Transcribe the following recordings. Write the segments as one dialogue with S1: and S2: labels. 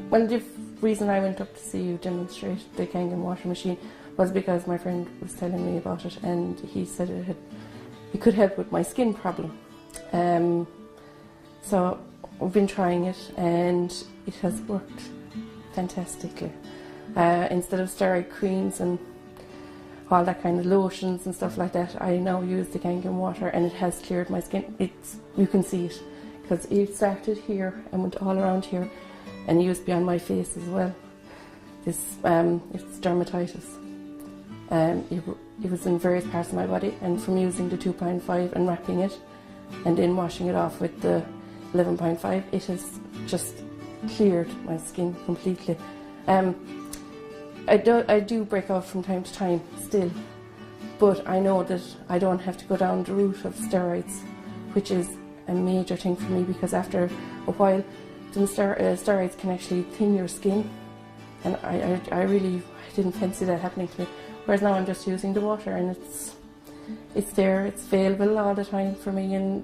S1: Well, the reason I went up to see you demonstrate the Kangen washing machine was because my friend was telling me about it, and he said it could help with my skin problem. So I've been trying it, and it has worked fantastically. Instead of steroid creams and all that kind of lotions and stuff like that, I now use the Kangen water, and it has cleared my skin. You can see it, because it started here and went all around here, and it used to be on my face as well. It's dermatitis. It was in various parts of my body, and from using the 2.5 and wrapping it and then washing it off with the 11.5, it has just cleared my skin completely. I do break out from time to time still, but I know that I don't have to go down the route of steroids, which is a major thing for me, because after a while the steroids can actually thin your skin, and I really didn't fancy that happening to me. Whereas now I'm just using the water, and it's there, it's available all the time for me, and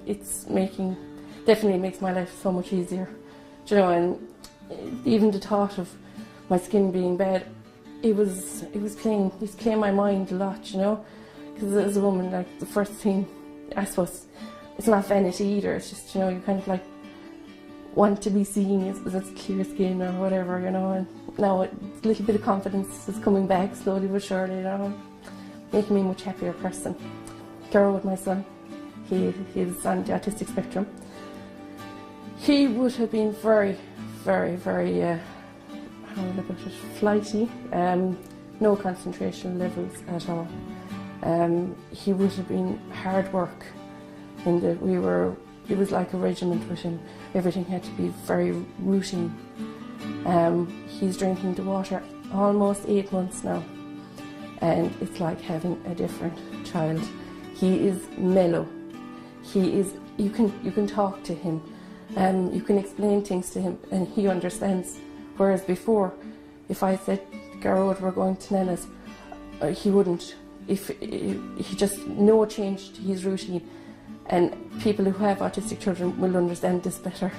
S1: definitely makes my life so much easier. Do you know, and even the thought of my skin being bad, it was playing my mind a lot, you know, because as a woman, like, the first thing, I suppose, it's not vanity either, it's just, you know, you kind of like want to be seen as clear skin or whatever, you know, and now a little bit of confidence is coming back slowly but surely, you know, making me a much happier person. Garrod, my son, he was on the autistic spectrum. He would have been very, very, very, how would I put it, flighty, no concentration levels at all. He would have been hard work, in that it was like a regiment with him. Everything had to be very routine. He's drinking the water almost 8 months now, and it's like having a different child. He is mellow. You can talk to him, you can explain things to him, and he understands. Whereas before, if I said, Garrod, we're going to Nana's, he wouldn't. He just changed his routine. And people who have autistic children will understand this better.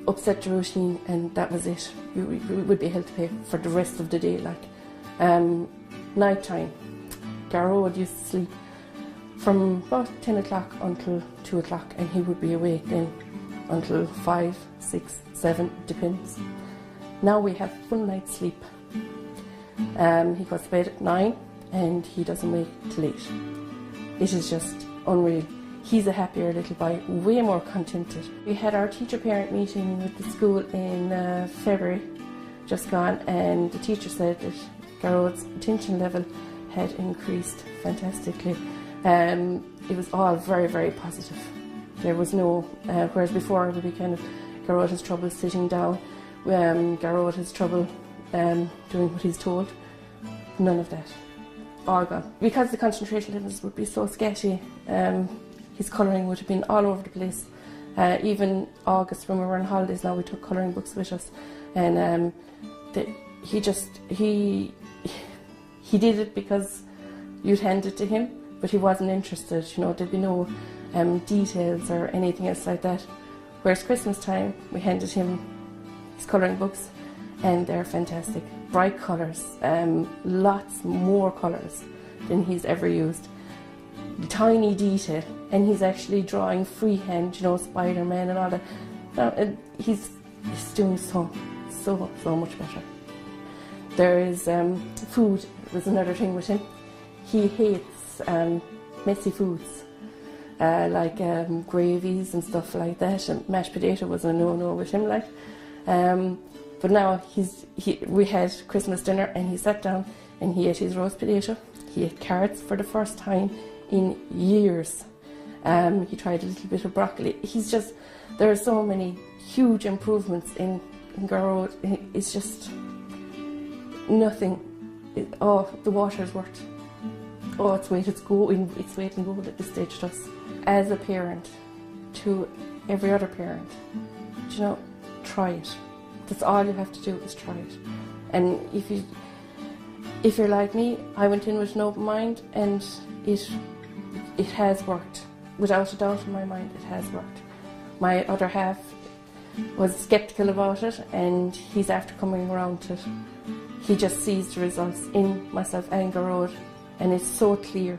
S1: Upset the routine, and that was it. You would be held to pay for the rest of the day. Like night time, Garrod used to sleep from about 10 o'clock until 2 o'clock, and he would be awake then until 5, 6, 7, depends. Now we have full night's sleep. He goes to bed at 9, and he doesn't wake till 8. It is just unreal. He's a happier little boy, way more contented. We had our teacher-parent meeting with the school in February, just gone, and the teacher said that Garrod's attention level had increased fantastically. It was all very, very positive. There was no, whereas before it would be kind of, Garrod has trouble sitting down, Garrod has trouble doing what he's told. None of that. All gone. Because the concentration levels would be so sketchy, his colouring would have been all over the place. Even August, when we were on holidays now, we took colouring books with us, and he did it because you'd hand it to him, but he wasn't interested, you know, there'd be no details or anything else like that. Whereas Christmas time, we handed him his colouring books, and they're fantastic. Bright colours, lots more colours than he's ever used. Tiny detail, and he's actually drawing freehand, you know, Spider-Man and all that. Now, he's doing so much better. There is food was another thing with him. He hates messy foods, like gravies and stuff like that, and mashed potato was a no-no with him, like. But now we had Christmas dinner, and he sat down and he ate his roast potato. He ate carrots for the first time in years. He tried a little bit of broccoli. There are so many huge improvements in Garrod. It's just nothing. The water's worked. It's weighted in gold at this stage to us. As a parent, to every other parent, you know, try it. That's all you have to do is try it. And if you're like me, I went in with an open mind, and it has worked. Without a doubt in my mind, it has worked. My other half, was sceptical about it, and he's after coming around to it. He just sees the results in myself and Road, and it's so clear.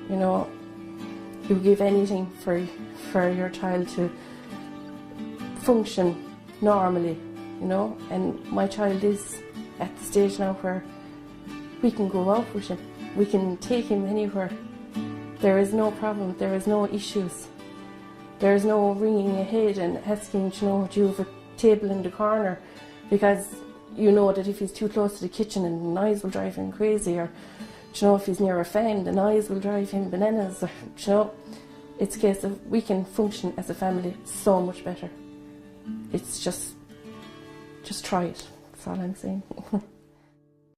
S1: You know, you give anything for your child to function normally, you know, and my child is at the stage now where we can go out with him, we can take him anywhere. There is no problem, there is no issues. There is no ringing ahead and asking, you know, do you have a table in the corner? Because you know that if he's too close to the kitchen, and the noise will drive him crazy, or you know, if he's near a fan, the noise will drive him bananas. Or, you know, it's a case of we can function as a family so much better. It's just try it. That's all I'm saying.